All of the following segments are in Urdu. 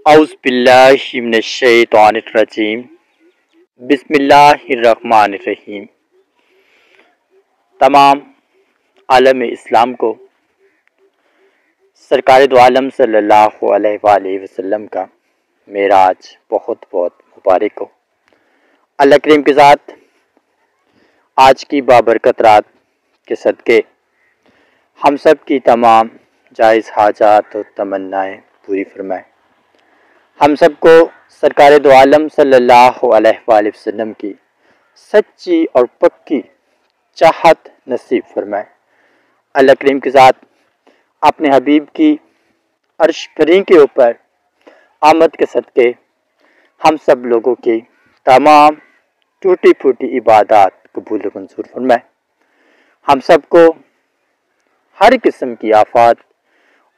اعوذ باللہ من الشیطان الرجیم بسم اللہ الرحمن الرحیم۔ تمام عالم اسلام کو سرکار دو عالم صلی اللہ علیہ وآلہ وسلم کا معراج بہت بہت مبارک ہو۔ اللہ کریم کے ذات آج کی بابرکت رات کے صدقے ہم سب کی تمام جائز حاجات اور تمنائیں پوری فرمائے۔ ہم سب کو سرکار دو عالم صلی اللہ علیہ وآلہ وسلم کی سچی اور پکی چاہت نصیب فرمائے۔ اللہ کریم کی ذات اپنے حبیب کی عرش کریم کے اوپر آمد کے صدقے ہم سب لوگوں کی تمام ٹوٹی پھوٹی عبادات قبول و منظور فرمائے۔ ہم سب کو ہر قسم کی آفات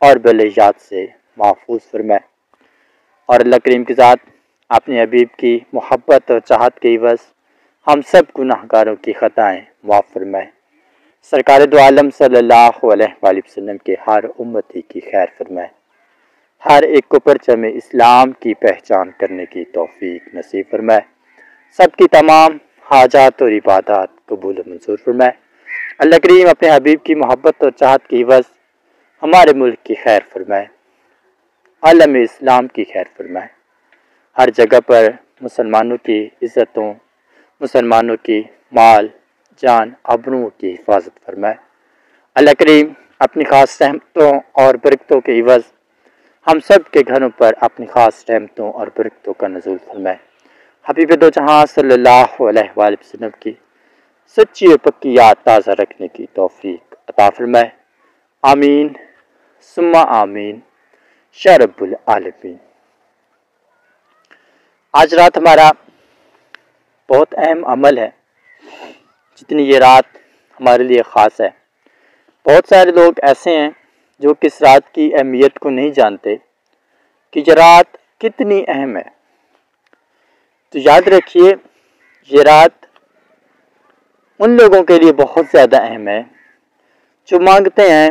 اور بلیات سے محفوظ فرمائے، اور اللہ کریم کی ذات اپنے حبیب کی محبت اور چاہت کے عوض ہم سب گناہ گاروں کی خطائیں معاف فرمائے۔ سرکار دو عالم صلی اللہ علیہ وآلہ وسلم کے ہر امتی کی خیر فرمائے، ہر ایک کو پرچم اسلام کی پہچان کرنے کی توفیق نصیب فرمائے، سب کی تمام حاجات اور عبادات قبول و منظور فرمائے۔ اللہ کریم اپنے حبیب کی محبت اور چاہت کی عوض ہمارے ملک کی خیر فرمائے، عالم اسلام کی خیر فرمائے، ہر جگہ پر مسلمانوں کی عزتوں، مسلمانوں کی مال جان آبروں کی حفاظت فرمائے۔ اللہ کریم اپنی خاص رحمتوں اور برکتوں کے عوض ہم سب کے گھروں پر اپنی خاص رحمتوں اور برکتوں کا نزول فرمائے۔ حبیب دو جہاں صلی اللہ علیہ وآلہ وسلم کی سچی اور پکی یاد تازہ رکھنے کی توفیق عطا فرمائے۔ آمین ثم آمین یا رب العالمین۔ آج رات ہمارا بہت اہم عمل ہے، جتنی یہ رات ہمارے لیے خاص ہے۔ بہت سارے لوگ ایسے ہیں جو کس رات کی اہمیت کو نہیں جانتے کہ یہ رات کتنی اہم ہے۔ تو یاد رکھیے، یہ رات ان لوگوں کے لیے بہت زیادہ اہم ہے جو مانگتے ہیں،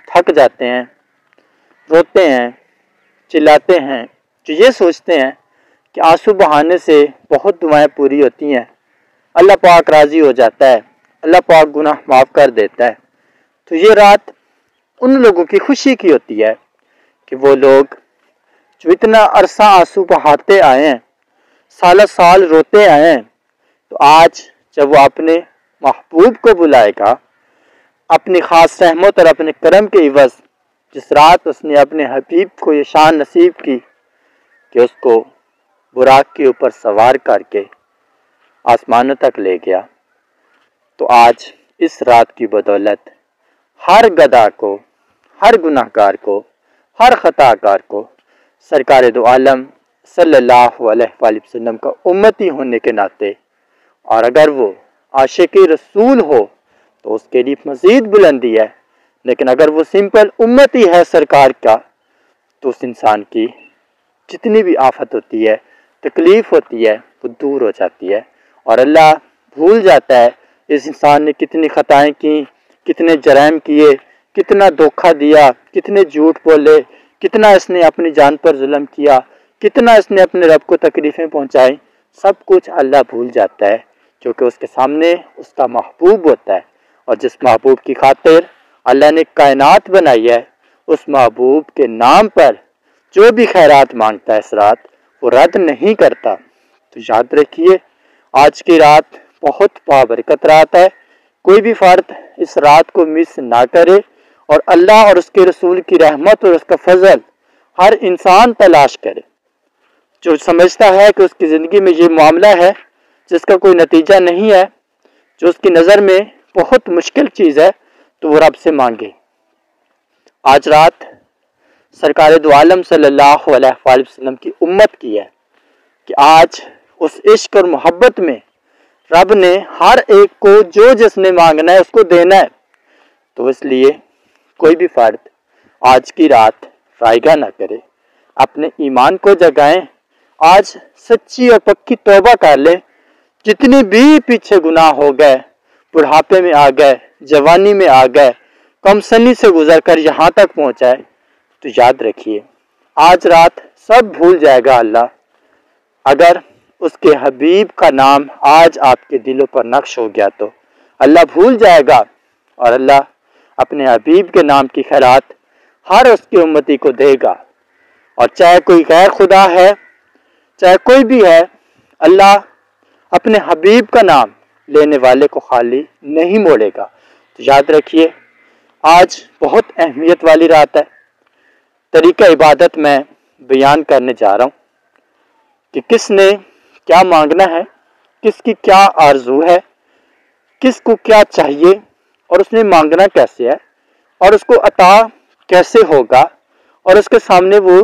تھک جاتے ہیں، روتے ہیں، چلاتے ہیں، جو یہ سوچتے ہیں کہ آنسو بہانے سے بہت دعائیں پوری ہوتی ہیں، اللہ پاک راضی ہو جاتا ہے، اللہ پاک گناہ معاف کر دیتا ہے۔ تو یہ رات ان لوگوں کی خوشی کی ہوتی ہے کہ وہ لوگ جو اتنا عرصہ آنسو بہاتے آئے ہیں، سالہ سال روتے آئے ہیں، تو آج جب وہ اپنے محبوب کو بلائے گا، اپنی خاص رحمت اور اپنے کرم کے عوض جس رات اس نے اپنے حبیب کو یہ شان نصیب کی کہ اس کو براق کے اوپر سوار کر کے آسمانوں تک لے گیا، تو آج اس رات کی بدولت ہر گدھا کو، ہر گناہ گار کو، ہر خطا کار کو سرکار دو عالم صلی اللہ علیہ وآلہ وسلم کا امتی ہونے کے ناطے، اور اگر وہ عاشق رسول ہو تو اس کے لیے مزید بلندی ہے، لیکن اگر وہ سمپل امتی ہے سرکار کا تو اس انسان کی جتنی بھی آفت ہوتی ہے، تکلیف ہوتی ہے، وہ دور ہو جاتی ہے، اور اللہ بھول جاتا ہے اس انسان نے کتنی خطائیں کی، کتنے جرائم کیے، کتنا دھوکہ دیا، کتنے جھوٹ بولے، کتنا اس نے اپنی جان پر ظلم کیا، کتنا اس نے اپنے رب کو تکلیفیں پہنچائی، سب کچھ اللہ بھول جاتا ہے، کیونکہ اس کے سامنے اس کا محبوب ہوتا ہے، اور جس محبوب کی خاطر اللہ نے کائنات بنائی ہے، اس محبوب کے نام پر جو بھی خیرات مانگتا ہے اس رات وہ رد نہیں کرتا۔ تو یاد رکھیے، آج کی رات بہت بابرکت رات ہے، کوئی بھی فرد اس رات کو مس نہ کرے، اور اللہ اور اس کے رسول کی رحمت اور اس کا فضل ہر انسان تلاش کرے۔ جو سمجھتا ہے کہ اس کی زندگی میں یہ معاملہ ہے جس کا کوئی نتیجہ نہیں ہے، جو اس کی نظر میں بہت مشکل چیز ہے، تو وہ رب سے مانگے۔ آج رات سرکار دو عالم صلی اللہ علیہ وآلہ وسلم کی امت کی ہے کہ آج اس عشق اور محبت میں رب نے ہر ایک کو جو جس نے مانگنا ہے اس کو دینا ہے، تو اس لیے کوئی بھی فرد آج کی رات رائگاں نہ کرے، اپنے ایمان کو جگائیں، آج سچی اور پکی توبہ کر لیں، جتنی بھی پیچھے گناہ ہو گئے، بڑھاپے میں آ گئے، جوانی میں آ گئے، کم سنی سے گزر کر یہاں تک پہنچائے، تو یاد رکھیے آج رات سب بھول جائے گا اللہ، اگر اس کے حبیب کا نام آج آپ کے دلوں پر نقش ہو گیا تو اللہ بھول جائے گا، اور اللہ اپنے حبیب کے نام کی خیرات ہر اس کی امتی کو دے گا۔ اور چاہے کوئی غیر خدا ہے، چاہے کوئی بھی ہے، اللہ اپنے حبیب کا نام لینے والے کو خالی نہیں موڑے گا۔ تو یاد رکھیے، آج بہت اہمیت والی رات ہے۔ طریقہ عبادت میں بیان کرنے جا رہا ہوں کہ کس نے کیا مانگنا ہے، کس کی کیا آرزو ہے، کس کو کیا چاہیے، اور اس نے مانگنا کیسے ہے، اور اس کو عطا کیسے ہوگا، اور اس کے سامنے وہ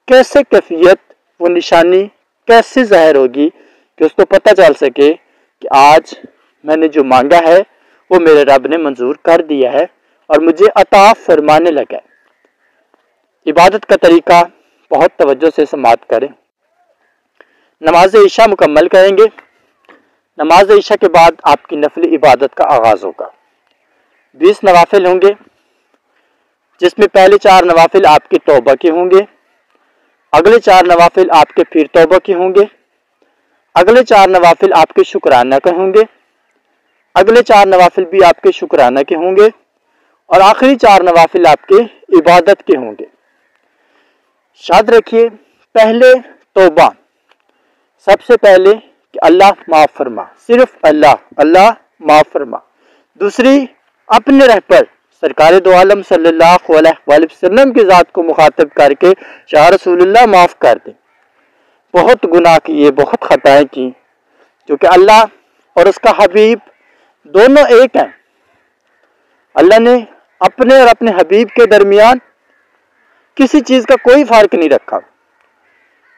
کیسے کیفیت، وہ نشانی کیسے ظاہر ہوگی کہ اس کو پتہ چل سکے کہ آج میں نے جو مانگا ہے وہ میرے رب نے منظور کر دیا ہے اور مجھے عطا فرمانے لگا ہے۔ عبادت کا طریقہ بہت توجہ سے سماعت کریں۔ نماز عشاء مکمل کریں گے۔ نماز عشاء کے بعد آپ کی نفلی عبادت کا آغاز ہوگا۔ 20 نوافل ہوں گے، جس میں پہلے 4 نوافل آپ کی توبہ کے ہوں گے، اگلے 4 نوافل آپ کے پھر توبہ کے ہوں گے، اگلے 4 نوافل آپ کے شکرانہ کے ہوں گے، اگلے 4 نوافل بھی آپ کے شکرانہ کے ہوں گے، اور آخری 4 نوافل آپ کے عبادت کے ہوں گے۔ یاد رکھیے، پہلے توبہ، سب سے پہلے کہ اللہ معاف فرما، صرف اللہ معاف فرما۔ دوسری، اپنے رہبر سرکار دو عالم صلی اللہ علیہ وآلہ وسلم کی ذات کو مخاطب کر کے یا رسول اللہ معاف کر دیں، بہت گناہ کیے، بہت خطائیں کی، کیونکہ اللہ اور اس کا حبیب دونوں ایک ہیں۔ اللہ نے اپنے اور اپنے حبیب کے درمیان کسی چیز کا کوئی فرق نہیں رکھا۔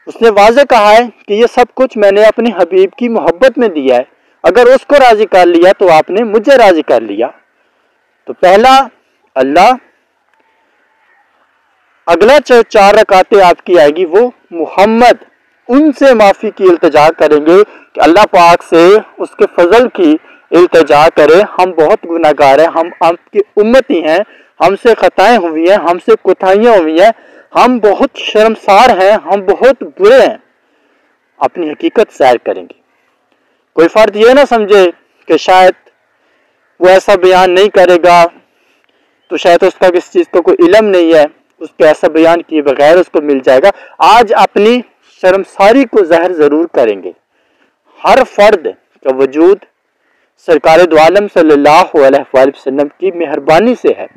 اس نے واضح کہا ہے کہ یہ سب کچھ میں نے اپنے حبیب کی محبت میں دیا ہے، اگر اس کو راضی کر لیا تو آپ نے مجھے راضی کر لیا۔ تو پہلا اللہ، اگلا 4 رکعتیں آپ کی آئے گی وہ محمد، ان سے معافی کی التجا کریں گے کہ اللہ پاک سے اس کے فضل کی التجا کرے، ہم بہت گناہ گار ہیں، ہم آپ کی امتی ہیں، ہم سے خطائیں ہوئی ہیں، ہم سے کوتاہیاں ہوئی ہیں، ہم بہت شرمسار ہیں، ہم بہت برے ہیں، اپنی حقیقت ظاہر کریں گے۔ کوئی فرد یہ نہ سمجھے کہ شاید وہ ایسا بیان نہیں کرے گا تو شاید اس کا کس چیز کا کوئی علم نہیں ہے، اس کے ایسا بیان کیے بغیر اس کو مل جائے گا۔ آج اپنی شرمساری کو ظاہر ضرور کریں گے۔ ہر فرد کا وجود سرکار دو عالم صلی اللہ علیہ وآلہ وسلم کی مہربانی سے ہے،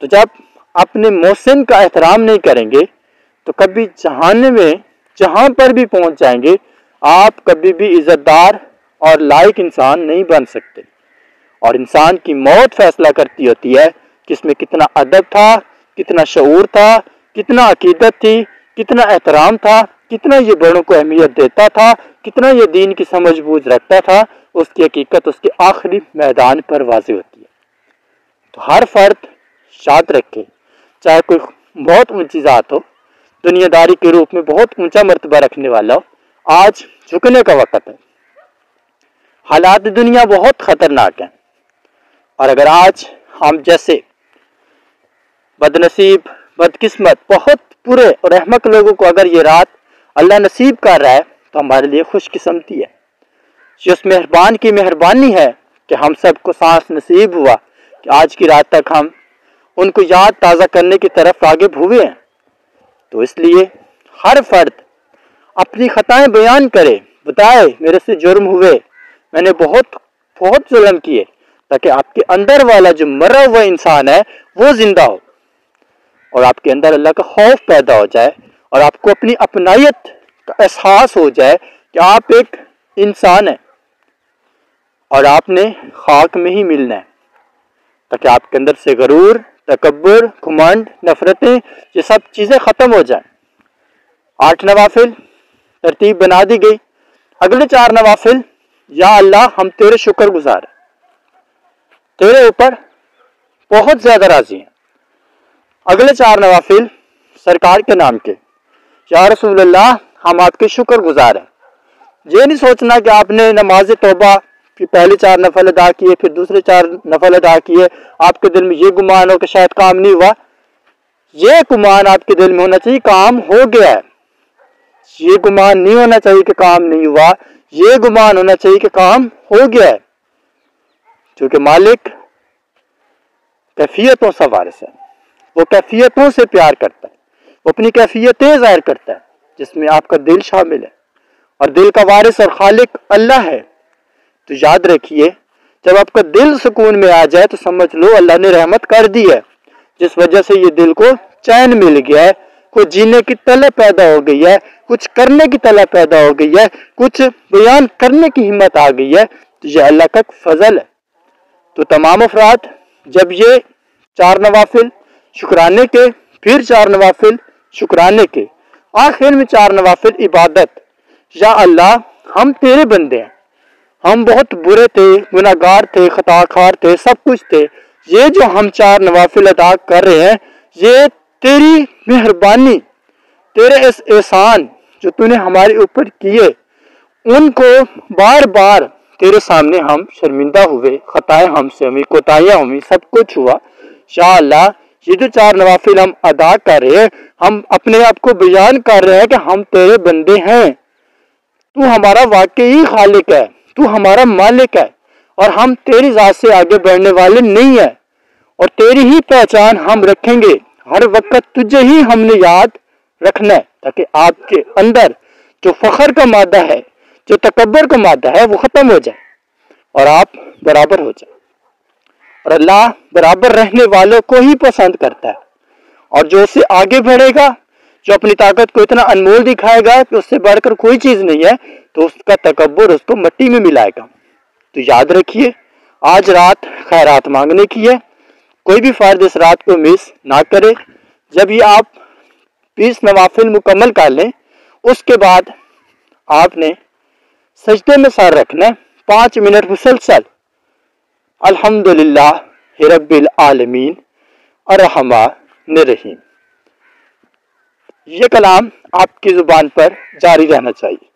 تو جب اپنے محسن کا احترام نہیں کریں گے تو کبھی جہان میں جہاں پر بھی پہنچ جائیں گے آپ کبھی بھی عزت دار اور لائق انسان نہیں بن سکتے۔ اور انسان کی موت فیصلہ کرتی ہوتی ہے کہ اس میں کتنا ادب تھا، کتنا شعور تھا، کتنا عقیدت تھی، کتنا احترام تھا، کتنا یہ بڑوں کو اہمیت دیتا تھا، کتنا یہ دین کی سمجھ بوجھ رکھتا تھا۔ اس کی حقیقت اس کے آخری میدان پر واضح ہوتی ہے۔ تو ہر فرد یاد رکھے، چاہے کوئی بہت اونچی ذات ہو، دنیا داری کے روپ میں بہت اونچا مرتبہ رکھنے والا ہو، آج جھکنے کا وقت ہے۔ حالات دنیا بہت خطرناک ہیں، اور اگر آج ہم جیسے بدنصیب، بدقسمت، بہت برے اور احمق لوگوں کو اگر یہ رات اللہ نصیب کر رہا ہے تو ہمارے لیے خوش قسمتی ہے۔ یہ اس مہربان کی مہربانی ہے کہ ہم سب کو سانس نصیب ہوا کہ آج کی رات تک ہم ان کو یاد تازہ کرنے کی طرف راغب ہوئے ہیں۔ تو اس لیے ہر فرد اپنی خطائیں بیان کرے، بتائے میرے سے جرم ہوئے، میں نے بہت ظلم کیے، تاکہ آپ کے اندر والا جو مرا ہوا انسان ہے وہ زندہ ہو، اور آپ کے اندر اللہ کا خوف پیدا ہو جائے، اور آپ کو اپنی اپنائیت کا احساس ہو جائے کہ آپ ایک انسان ہیں اور آپ نے خاک میں ہی ملنا ہے، تاکہ آپ کے اندر سے غرور، تکبر، گھمنڈ، نفرتیں، یہ سب چیزیں ختم ہو جائیں۔ 8 نوافل ترتیب بنا دی گئی۔ اگلے 4 نوافل، یا اللہ ہم تیرے شکر گزار ہیں، تیرے اوپر بہت زیادہ راضی ہیں۔ اگلے 4 نوافل سرکار کے نام کے، یا رسول اللہ ہم آپ کے شکر گزار ہیں۔ یہ نہیں سوچنا کہ آپ نے نماز توبہ کہ پہلے 4 نفل ادا کیے، پھر دوسرے 4 نفل ادا کیے، آپ کے دل میں یہ گمان ہو کہ شاید کام نہیں ہوا۔ یہ گمان آپ کے دل میں ہونا چاہیے کام ہو گیا ہے، یہ گمان نہیں ہونا چاہیے کہ کام نہیں ہوا، یہ گمان ہونا چاہیے کہ کام ہو گیا ہے، کیونکہ مالک کیفیتوں سے وارث ہے، وہ کیفیتوں سے پیار کرتا ہے، وہ اپنی کیفیتیں ظاہر کرتا ہے جس میں آپ کا دل شامل ہے، اور دل کا وارث اور خالق اللہ ہے۔ تو یاد رکھیے جب آپ کا دل سکون میں آ جائے تو سمجھ لو اللہ نے رحمت کر دی ہے، جس وجہ سے یہ دل کو چین مل گیا ہے، کچھ جینے کی طلب پیدا ہو گئی ہے، کچھ کرنے کی طلب پیدا ہو گئی ہے، کچھ بیان کرنے کی ہمت آ گئی ہے، تو یہ اللہ کا فضل ہے۔ تو تمام افراد جب یہ 4 نوافل شکرانے کے، پھر 4 نوافل شکرانے کے، آخر میں 4 نوافل عبادت، یا اللہ ہم تیرے بندے ہیں، ہم بہت برے تھے، گناہگار تھے، خطا خار تھے، سب کچھ تھے، یہ جو ہم 4 نوافل ادا کر رہے ہیں یہ تیری مہربانی، تیرے اس احسان جو تو نے ہمارے اوپر کیے، ان کو بار بار تیرے سامنے ہم شرمندہ ہوئے، خطائیں ہم سے ہوئی، کوتاہیاں ہوئی، سب کچھ ہوا، یا اللہ یہ جو 4 نوافل ہم ادا کر رہے ہیں، ہم اپنے آپ کو بیان کر رہے ہیں کہ ہم تیرے بندے ہیں، تو ہمارا واقعی خالق ہے، تو ہمارا مالک ہے، اور ہم تیری ذات سے آگے بڑھنے والے نہیں ہیں، اور تیری ہی پہچان ہم رکھیں گے، ہر وقت تجھے ہی ہم نے یاد رکھنا ہے، تاکہ آپ کے اندر جو فخر کا مادہ ہے، جو تکبر کا مادہ ہے، وہ ختم ہو جائے اور آپ برابر ہو جائے۔ اور اللہ برابر رہنے والوں کو ہی پسند کرتا ہے، اور جو اس سے آگے بڑھے گا، جو اپنی طاقت کو اتنا انمول دکھائے گا کہ اس سے بڑھ کر کوئی چیز نہیں ہے، تو اس کا تکبر اس کو مٹی میں ملائے گا۔ تو یاد رکھیے آج رات خیرات مانگنے کی ہے، کوئی بھی فرد اس رات کو مس نہ کرے۔ جب یہ آپ 20 نوافل مکمل کر لیں، اس کے بعد آپ نے سجدے میں سر رکھنا ہے 5 منٹ مسلسل، الحمدللہ رب العالمین الرحمن الرحیم، یہ کلام آپ کی زبان پر جاری رہنا چاہیے،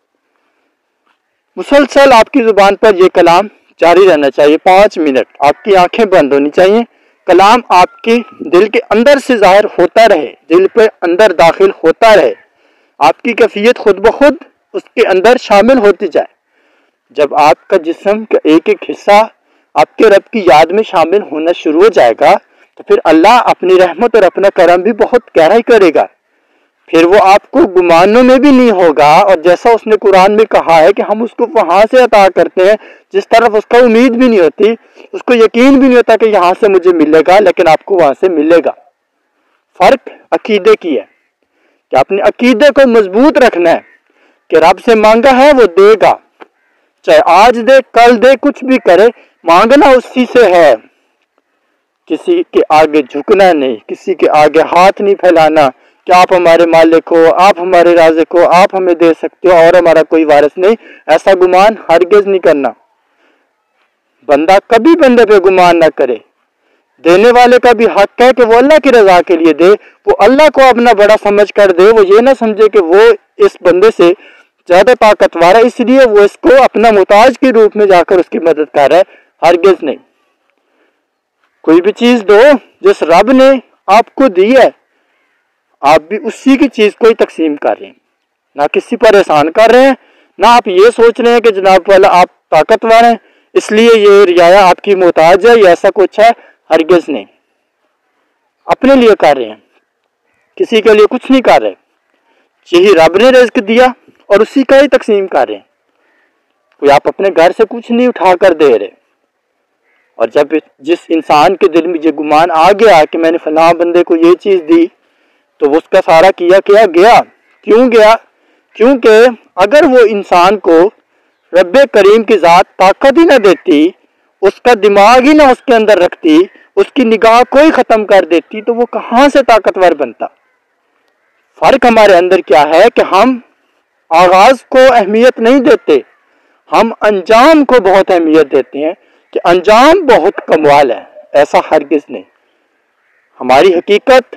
مسلسل آپ کی زبان پر یہ کلام جاری رہنا چاہیے 5 منٹ، آپ کی آنکھیں بند ہونی چاہیے، کلام آپ کے دل کے اندر سے ظاہر ہوتا رہے، دل پہ اندر داخل ہوتا رہے، آپ کی کیفیت خود بخود اس کے اندر شامل ہوتی جائے۔ جب آپ کا جسم کا ایک ایک حصہ آپ کے رب کی یاد میں شامل ہونا شروع ہو جائے گا تو پھر اللہ اپنی رحمت اور اپنا کرم بھی بہت گہرائی کرے گا، پھر وہ آپ کو گمانوں میں بھی نہیں ہوگا، اور جیسا اس نے قرآن میں کہا ہے کہ ہم اس کو وہاں سے عطا کرتے ہیں جس طرف اس کا امید بھی نہیں ہوتی، اس کو یقین بھی نہیں ہوتا کہ یہاں سے مجھے ملے گا، لیکن آپ کو وہاں سے ملے گا۔ فرق عقیدے کی ہے کہ اپنے عقیدے کو مضبوط رکھنا ہے کہ رب سے مانگا ہے وہ دے گا، چاہے آج دے کل دے کچھ بھی کرے، مانگنا اسی سے ہے، کسی کے آگے جھکنا نہیں، کسی کے آگے ہاتھ نہیں پھیلانا کہ آپ ہمارے مالک ہو، آپ ہمارے رازق ہو، آپ ہمیں دے سکتے ہو اور ہمارا کوئی وارث نہیں، ایسا گمان ہرگز نہیں کرنا۔ بندہ کبھی بندے پہ گمان نہ کرے، دینے والے کا بھی حق ہے کہ وہ اللہ کی رضا کے لیے دے، وہ اللہ کو اپنا بڑا سمجھ کر دے، وہ یہ نہ سمجھے کہ وہ اس بندے سے زیادہ طاقتور ہے اس لیے وہ اس کو اپنا محتاج کے روپ میں جا کر اس کی مدد کر رہا ہے، ہرگز نہیں۔ کوئی بھی چیز دو جس رب نے آپ کو دی ہے، آپ بھی اسی کی چیز کو ہی تقسیم کر رہے ہیں، نہ کسی پر احسان کر رہے ہیں، نہ آپ یہ سوچ رہے ہیں کہ جناب والا آپ طاقتور ہیں اس لیے یہ رعایا آپ کی محتاج ہے یا ایسا کچھ ہے، ہرگز نہیں۔ اپنے لیے کر رہے ہیں، کسی کے لیے کچھ نہیں کر رہے، یہی رب نے رزق دیا اور اسی کا ہی تقسیم کر رہے ہیں، کوئی آپ اپنے گھر سے کچھ نہیں اٹھا کر دے رہے۔ اور جب جس انسان کے دل میں یہ گمان آ گیا کہ میں نے فلاں بندے کو یہ چیز دی تو وہ اس کا سارا کیا گیا، کیوں گیا؟ کیونکہ اگر وہ انسان کو رب کریم کی ذات طاقت ہی نہ دیتی، اس کا دماغ ہی نہ اس کے اندر رکھتی، اس کی نگاہ کو ہی ختم کر دیتی، تو وہ کہاں سے طاقتور بنتا؟ فرق ہمارے اندر کیا ہے کہ ہم آغاز کو اہمیت نہیں دیتے، ہم انجام کو بہت اہمیت دیتے ہیں کہ انجام بہت کمال ہے، ایسا ہرگز نہیں۔ ہماری حقیقت،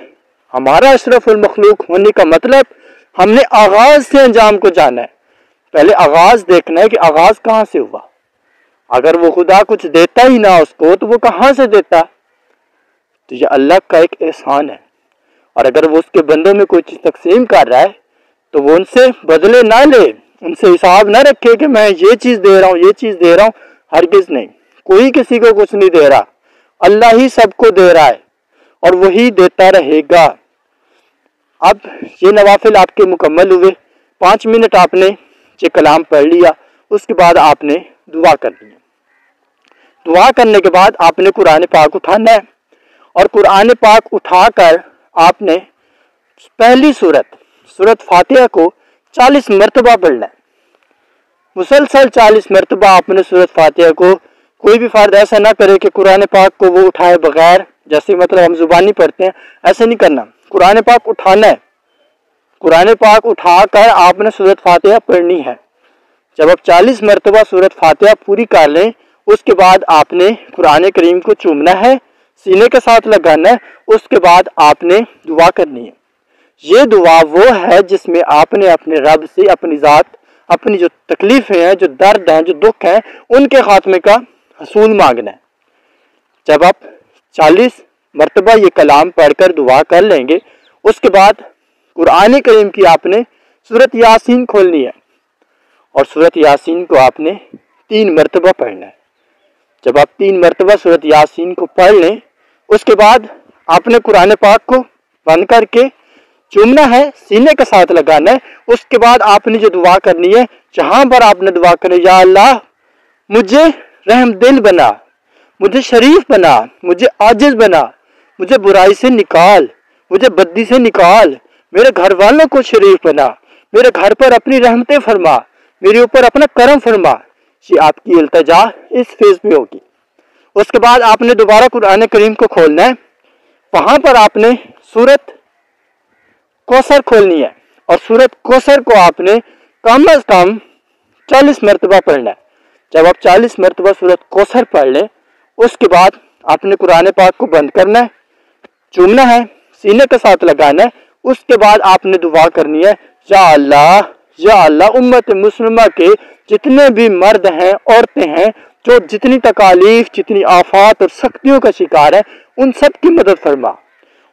ہمارا اشرف المخلوق ہونے کا مطلب ہم نے آغاز سے انجام کو جانا ہے، پہلے آغاز دیکھنا ہے کہ آغاز کہاں سے ہوا۔ اگر وہ خدا کچھ دیتا ہی نہ اس کو تو وہ کہاں سے دیتا؟ تو یہ اللہ کا ایک احسان ہے، اور اگر وہ اس کے بندوں میں کوئی چیز تقسیم کر رہا ہے تو وہ ان سے بدلے نہ لے، ان سے حساب نہ رکھے کہ میں یہ چیز دے رہا ہوں یہ چیز دے رہا ہوں. ہرگز نہیں، کوئی کسی کو کچھ نہیں دے رہا، اللہ ہی سب کو دے رہا ہے اور وہی دیتا رہے گا. اب یہ نوافل آپ کے مکمل ہوئے، 5 منٹ آپ نے یہ کلام پڑھ لیا، اس کے بعد آپ نے دعا کرنی ہے. دعا کرنے کے بعد آپ نے قرآن پاک اٹھانا ہے اور قرآن پاک اٹھا کر آپ نے پہلی سورت فاتحہ کو 40 مرتبہ پڑھنا ہے. مسلسل 40 مرتبہ آپ نے سورت فاتحہ کو، کوئی بھی فرد ایسا نہ کرے کہ قرآن پاک کو وہ اٹھائے بغیر، جیسے مطلب ہم زبانی پڑھتے ہیں ایسے نہیں کرنا. قرآن پاک اٹھانا ہے، قرآن پاک اٹھا کر آپ نے سورت فاتحہ پڑھنی ہے. جب آپ 40 مرتبہ سورت فاتحہ پوری کر لیں اس کے بعد آپ نے قرآن کریم کو چومنا ہے، سینے کے ساتھ لگانا ہے، اس کے بعد آپ نے دعا کرنی ہے. یہ دعا وہ ہے جس میں آپ نے اپنے رب سے اپنی ذات، اپنی جو تکلیفیں ہیں، جو درد ہیں، جو دکھ ہیں، ان کے خاتمے کا حصول مانگنا ہے. جب آپ 40 مرتبہ یہ کلام پڑھ کر دعا کر لیں گے اس کے بعد قرآن کریم کی آپ نے سورت یاسین کھولنی ہے اور سورت یاسین کو آپ نے 3 مرتبہ پڑھنا ہے. جب آپ 3 مرتبہ سورت یاسین کو پڑھ لیں اس کے بعد آپ نے قرآن پاک کو بند کر کے چومنا ہے، سینے کے ساتھ لگانا ہے. اس کے بعد آپ نے جو دعا کرنی ہے، جہاں پر آپ نے دعا کرنی، یا اللہ مجھے رحم دل بنا، مجھے شریف بنا، مجھے عاجز بنا، مجھے برائی سے نکال، مجھے بدی سے نکال، میرے گھر والوں کو شریف بنا، میرے گھر پر اپنی رحمتیں فرما، میرے اوپر اپنا کرم فرما. یہ آپ کی التجا اس فیز میں ہوگی. اس کے بعد آپ نے دوبارہ قرآن کریم کو کھولنا ہے، وہاں پر آپ نے سورت کوثر کھولنی ہے اور سورت کوثر کو آپ نے کم از کم 40 مرتبہ پڑھنا ہے. جب آپ 40 مرتبہ سورت کوثر پڑھ لیں اس کے بعد آپ نے قرآن پاک کو بند کرنا ہے، چومنا ہے، سینے کے ساتھ لگانا ہے. اس کے بعد آپ نے دعا کرنی ہے، یا اللہ امت مسلمہ کے جتنے بھی مرد ہیں، عورتیں ہیں، جو جتنی تکالیف، جتنی آفات اور سختیوں کا شکار ہے، ان سب کی مدد فرما،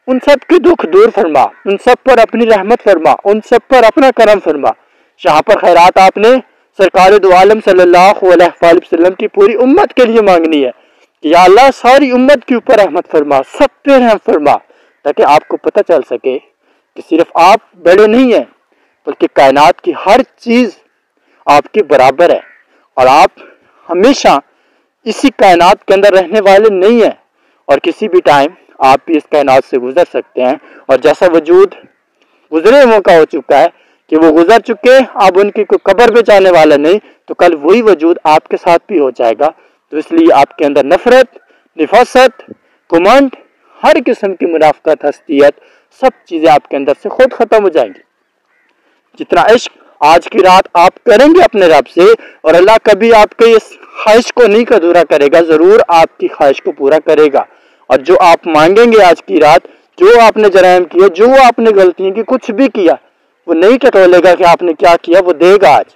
ان سب کے دکھ دور فرما، ان سب پر اپنی رحمت فرما، ان سب پر اپنا کرم فرما. یہاں پر خیرات آپ نے سرکار دو عالم صلی اللہ علیہ وآلہ وسلم کی پوری امت کے لیے مانگنی ہے کہ یا اللہ ساری امت کے اوپر رحمت فرما، سب پہ رحم فرما، تاکہ آپ کو پتہ چل سکے کہ صرف آپ بڑے نہیں ہیں بلکہ کائنات کی ہر چیز آپ کے برابر ہے اور آپ ہمیشہ اسی کائنات کے اندر رہنے والے نہیں ہیں اور کسی بھی ٹائم آپ بھی اس کائنات سے گزر سکتے ہیں. اور جیسا وجود گزرے ہوں کا ہو چکا ہے کہ وہ گزر چکے، اب ان کی کوئی قبر پہ جانے والا نہیں، تو کل وہی وجود آپ کے ساتھ بھی ہو جائے گا. تو اس لیے آپ کے اندر نفرت، نفاست، گمنڈ، ہر قسم کی منافقت، حسدیت، سب چیزیں آپ کے اندر سے خود ختم ہو جائیں گی. جتنا عشق آج کی رات آپ کریں گے اپنے رب سے، اور اللہ کبھی آپ کے اس خواہش کو نہیں ادھورا کرے گا، ضرور آپ کی خواہش کو پورا کرے گا. اور جو آپ مانگیں گے آج کی رات، جو آپ نے جرائم کیے، جو آپ نے غلطیاں کی، کچھ بھی کیا، وہ نہیں ٹٹولے گا کہ آپ نے کیا کیا، وہ دے گا آج.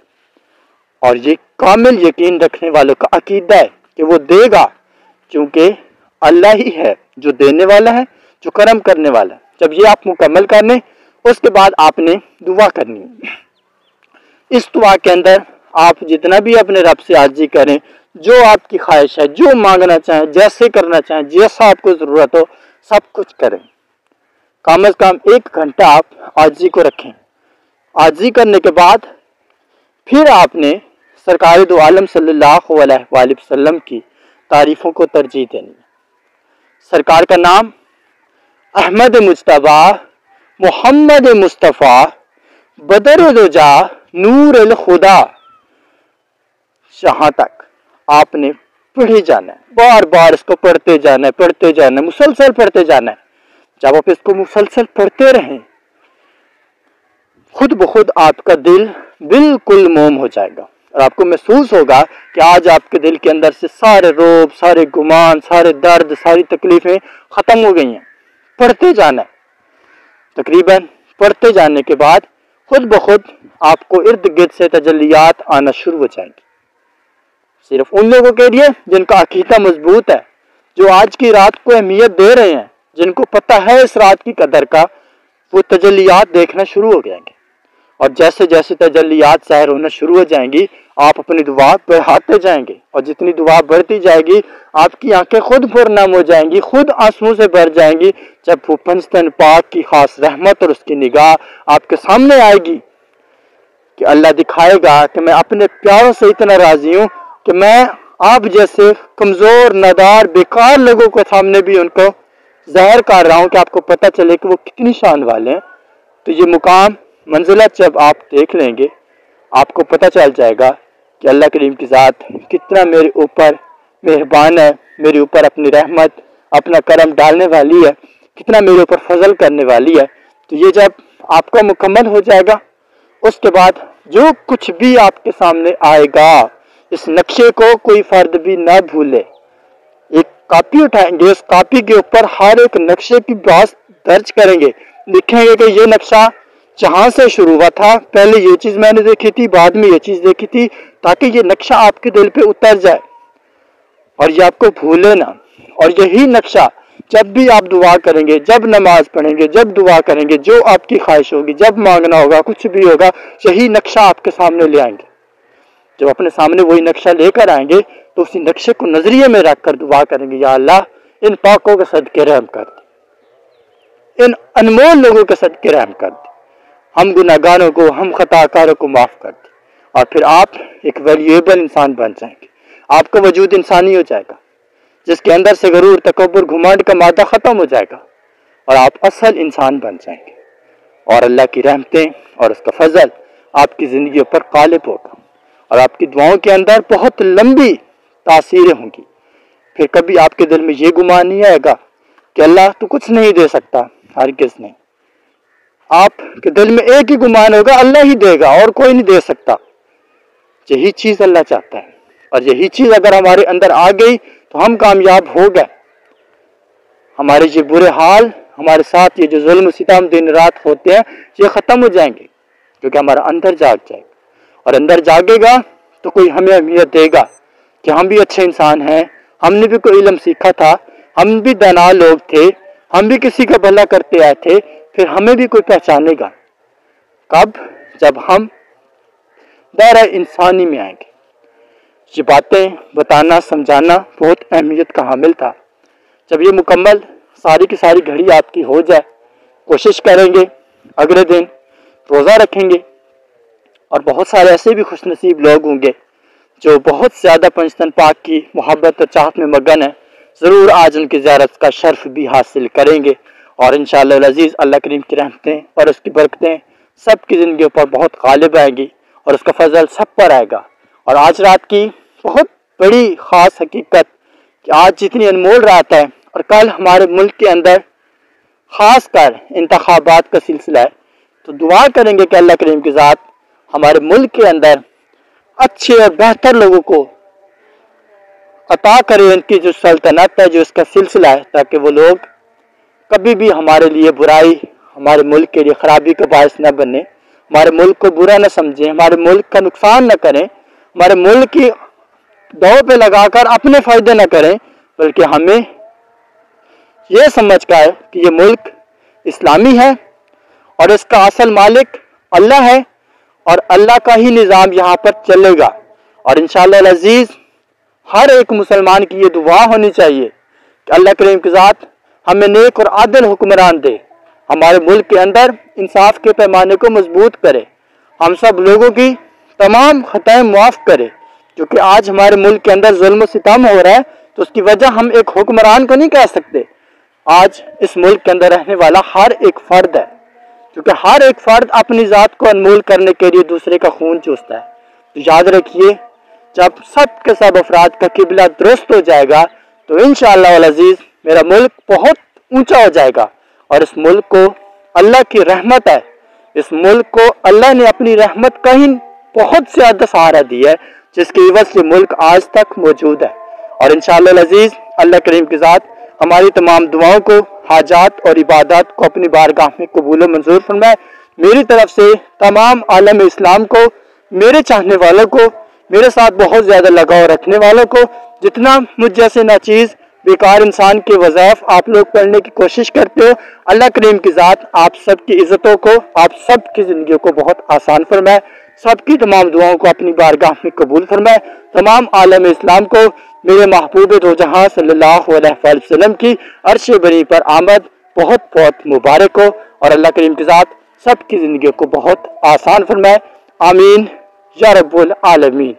اور یہ کامل یقین رکھنے والوں کا عقیدہ ہے کہ وہ دے گا، کیونکہ اللہ ہی ہے جو دینے والا ہے، جو کرم کرنے والا ہے. جب یہ آپ مکمل کر لیں اس کے بعد آپ نے دعا کرنی ہے. اس دعا کے اندر آپ جتنا بھی اپنے رب سے عاجزی کریں، جو آپ کی خواہش ہے، جو مانگنا چاہیں، جیسے کرنا چاہیں، جیسا آپ کو ضرورت ہو، سب کچھ کریں. کم از کم 1 گھنٹہ آپ عاجزی کو رکھیں. عاجزی کرنے کے بعد پھر آپ نے سرکار دو عالم صلی اللہ علیہ وآلہ وسلم کی تعریفوں کو ترجیح دینی ہے. سرکار کا نام احمد مجتبیٰ، محمد مصطفیٰ، بدر الدجا، نور الخدا، یہاں تک آپ نے پڑھی جانا ہے. بار بار اس کو پڑھتے جانا ہے، پڑھتے جانا ہے، مسلسل پڑھتے جانا ہے. جب آپ اس کو مسلسل پڑھتے رہیں خود بخود آپ کا دل بالکل موم ہو جائے گا اور آپ کو محسوس ہوگا کہ آج آپ کے دل کے اندر سے سارے روب، سارے گمان، سارے درد، ساری تکلیفیں ختم ہو گئی ہیں. پڑھتے جانا ہے. تقریباً پڑھتے جانے کے بعد خود بخود آپ کو ارد گرد سے تجلیات آنا شروع ہو جائیں گی. صرف ان لوگوں کے لیے جن کا عقیدہ مضبوط ہے، جو آج کی رات کو اہمیت دے رہے ہیں، جن کو پتہ ہے اس رات کی قدر کا، وہ تجلیات دیکھنا شروع ہو جائیں گے، اور جیسے جیسے تجلیات ظاہر ہونا شروع ہو جائیں گی آپ اپنی دعا بڑھاتے جائیں گے، اور جتنی دعا بڑھتی جائے گی آپ کی آنکھیں خود پرنم ہو جائیں گی، خود آنسوؤں سے بھر جائیں گی، جب وہ پنجتن پاک کی خاص رحمت اور اس کی نگاہ آپ کے سامنے آئے گی کہ اللہ دکھائے گا کہ میں اپنے پیاروں سے اتنا راضی ہوں کہ میں آپ جیسے کمزور نادار بیکار لوگوں کے سامنے بھی ان کو ظاہر کر رہا ہوں کہ آپ کو پتہ چلے کہ وہ کتنی شان والے ہیں۔ تو یہ مقام منزلت جب آپ دیکھ لیں گے آپ کو پتہ چل جائے گا کہ اللہ کریم کی ذات کتنا میرے اوپر مہربان ہے، میرے اوپر اپنی رحمت اپنا کرم ڈالنے والی ہے، کتنا میرے اوپر فضل کرنے والی ہے۔ تو یہ جب آپ کا مکمل ہو جائے گا اس کے بعد جو کچھ بھی آپ کے سامنے آئے گا اس نقشے کو کوئی فرد بھی نہ بھولے۔ ایک کاپی اٹھائیں گے، اس کاپی کے اوپر ہر ایک نقشے کی بات درج کریں گے، لکھیں گے کہ یہ نقشہ جہاں سے شروع ہوا تھا پہلے یہ چیز میں نے دیکھی تھی، بعد میں یہ چیز دیکھی تھی، تاکہ یہ نقشہ آپ کے دل پہ اتر جائے اور یہ آپ کو بھولے نہ۔ اور یہی نقشہ جب بھی آپ دعا کریں گے، جب نماز پڑھیں گے، جب دعا کریں گے، جو آپ کی خواہش ہوگی، جب مانگنا ہوگا، کچھ بھی ہوگا، یہی نقشہ آپ کے سامنے لے آئیں گے۔ جب اپنے سامنے وہی نقشہ لے کر آئیں گے تو اسی نقشے کو نظریے میں رکھ کر دعا کریں گے، یا اللہ ان پاکوں کے صدقے رحم کر دے، ان انمول لوگوں کے صدقے رحم کر دے، ہم گناہگاروں کو، ہم خطا کاروں کو معاف کر دے۔ اور پھر آپ ایک ویلیویبل انسان بن جائیں گے، آپ کا وجود انسانی ہو جائے گا جس کے اندر سے غرور، تکبر، گھمنڈ کا مادہ ختم ہو جائے گا اور آپ اصل انسان بن جائیں گے، اور اللہ کی رحمتیں اور اس کا فضل آپ کی زندگیوں پر غالب ہوگا، اور آپ کی دعاؤں کے اندر بہت لمبی تاثیریں ہوں گی۔ پھر کبھی آپ کے دل میں یہ گمان نہیں آئے گا کہ اللہ تو کچھ نہیں دے سکتا، ہرگز نہیں۔ آپ کے دل میں ایک ہی گمان ہوگا، اللہ ہی دے گا اور کوئی نہیں دے سکتا۔ یہی چیز اللہ چاہتا ہے، اور یہی چیز اگر ہمارے اندر آ گئی تو ہم کامیاب ہو گئے۔ ہمارے یہ برے حال، ہمارے ساتھ یہ جو ظلم و ستم دن رات ہوتے ہیں یہ ختم ہو جائیں گے، کیونکہ ہمارا اندر جاگ جائے گا، اور اندر جاگے گا تو کوئی ہمیں اہمیت دے گا کہ ہم بھی اچھے انسان ہیں، ہم نے بھی کوئی علم سیکھا تھا، ہم بھی دانا لوگ تھے، ہم بھی کسی کا بھلا کرتے آئے تھے، پھر ہمیں بھی کوئی پہچانے گا۔ کب؟ جب ہم دائرہ انسانی میں آئیں گے۔ یہ باتیں بتانا، سمجھانا بہت اہمیت کا حامل تھا۔ جب یہ مکمل ساری کی ساری گھڑی آپ کی ہو جائے، کوشش کریں گے اگلے دن روزہ رکھیں گے، اور بہت سارے ایسے بھی خوش نصیب لوگ ہوں گے جو بہت زیادہ پنجتن پاک کی محبت اور چاہت میں مگن ہیں، ضرور آج ان کی زیارت کا شرف بھی حاصل کریں گے، اور انشاءاللہ العزیز اللہ کریم کی رحمتیں اور اس کی برکتیں سب کی زندگیوں پر بہت غالب آئیں گی، اور اس کا فضل سب پر آئے گا۔ اور آج رات کی بہت بڑی خاص حقیقت کہ آج جتنی انمول رات ہے، اور کل ہمارے ملک کے اندر خاص کر انتخابات کا سلسلہ ہے، تو دعا کریں گے کہ اللہ کریم کی ذات ہمارے ملک کے اندر اچھے اور بہتر لوگوں کو عطا کرے، ان کی جو سلطنت ہے، جو اس کا سلسلہ ہے، تاکہ وہ لوگ کبھی بھی ہمارے لیے برائی، ہمارے ملک کے لیے خرابی کا باعث نہ بنے، ہمارے ملک کو برا نہ سمجھیں، ہمارے ملک کا نقصان نہ کریں، ہمارے ملک کی دو پہ لگا کر اپنے فائدے نہ کریں، بلکہ ہمیں یہ سمجھ کر کہ یہ ملک اسلامی ہے اور اس کا اصل مالک اللہ ہے، اور اللہ کا ہی نظام یہاں پر چلے گا۔ اور انشاءاللہ العزیز ہر ایک مسلمان کی یہ دعا ہونی چاہیے کہ اللہ کریم کی ذات ہمیں نیک اور عادل حکمران دے، ہمارے ملک کے اندر انصاف کے پیمانے کو مضبوط کرے، ہم سب لوگوں کی تمام خطائیں معاف کرے، کیونکہ آج ہمارے ملک کے اندر ظلم و ستم ہو رہا ہے تو اس کی وجہ ہم ایک حکمران کو نہیں کہہ سکتے، آج اس ملک کے اندر رہنے والا ہر ایک فرد ہے، کیونکہ ہر ایک فرد اپنی ذات کو انمول کرنے کے لیے دوسرے کا خون چوستا ہے۔ تو یاد رکھیے جب سب کے سب افراد کا قبلہ درست ہو جائے گا تو انشاءاللہ العزیز میرا ملک بہت اونچا ہو جائے گا، اور اس ملک کو اللہ کی رحمت ہے، اس ملک کو اللہ نے اپنی رحمت کا ہی بہت زیادہ سہارا دیا ہے، جس کی عوض سے ملک آج تک موجود ہے۔ اور انشاءاللہ العزیز اللہ کریم کی ذات ہماری تمام دعاؤں کو، حاجات اور عبادات کو اپنی بارگاہ میں قبول و منظور فرمائے۔ میری طرف سے تمام عالم اسلام کو، میرے چاہنے والوں کو، میرے ساتھ بہت زیادہ لگاؤ رکھنے والوں کو، جتنا مجھ جیسے ناچیز بیکار انسان کے وظائف آپ لوگ پڑھنے کی کوشش کرتے ہو، اللہ کریم کی ذات آپ سب کی عزتوں کو، آپ سب کی زندگیوں کو بہت آسان فرمائے، سب کی تمام دعاؤں کو اپنی بارگاہ میں قبول فرمائے، تمام عالم اسلام کو میرے محبوب دو جہاں صلی اللہ علیہ وسلم کی عرش بری پر آمد بہت بہت مبارک ہو، اور اللہ کریم کی ذات سب کی زندگیوں کو بہت آسان فرمائے، آمین یا رب العالمین۔